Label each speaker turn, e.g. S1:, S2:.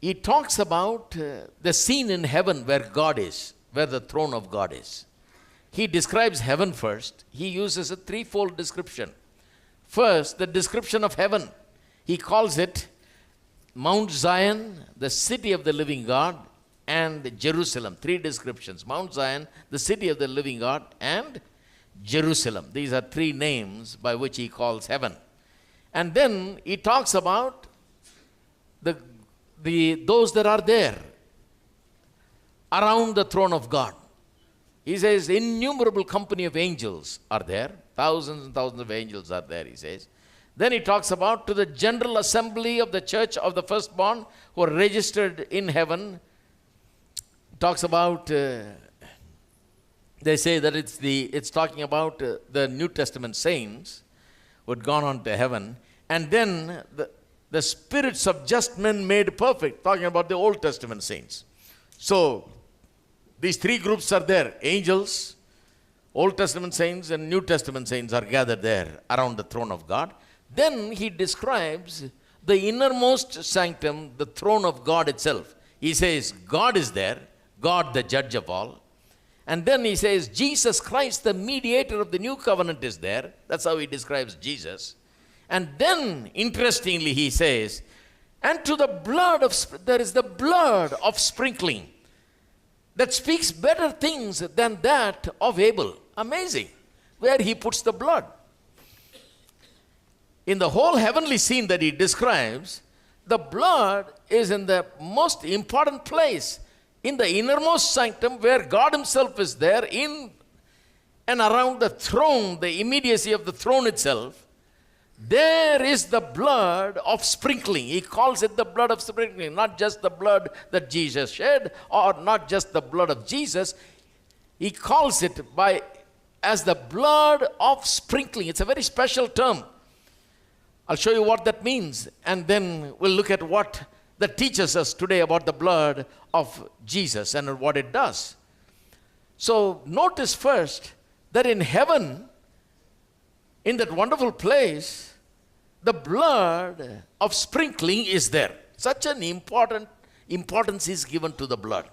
S1: he talks about the scene in heaven where God is, where the throne of God is. He describes heaven first. He uses a threefold description. First, the description of heaven. He calls it Mount Zion, the city of the living God, and Jerusalem. Three descriptions. Mount Zion, the city of the living God, and Jerusalem. These are three names by which he calls heaven. And then he talks about those that are there around the throne of God. He says innumerable company of angels are there. Thousands and thousands of angels are there, he says. Then he talks about to the general assembly of the church of the firstborn who are registered in heaven. Talks about, they say that it's talking about the New Testament saints who had gone on to heaven. And then the spirits of just men made perfect, talking about the Old Testament saints. So, these three groups are there. Angels, Old Testament saints, and New Testament saints are gathered there around the throne of God. Then he describes the innermost sanctum, the throne of God itself. He says, God is there, God the judge of all. And then he says, Jesus Christ, the mediator of the new covenant, is there. That's how he describes Jesus. And then, interestingly, he says, and to the blood of, there is the blood of sprinkling that speaks better things than that of Abel. Amazing. Where he puts the blood. In the whole heavenly scene that he describes, the blood is in the most important place, in the innermost sanctum where God himself is there, in and around the throne, the immediacy of the throne itself. There is the blood of sprinkling. He calls it the blood of sprinkling, not just the blood that Jesus shed, or not just the blood of Jesus. He calls it as the blood of sprinkling. It's a very special term. I'll show you what that means, and then we'll look at what that teaches us today about the blood of Jesus and what it does. So notice first that in heaven, in that wonderful place, the blood of sprinkling is there. Such an importance is given to the blood.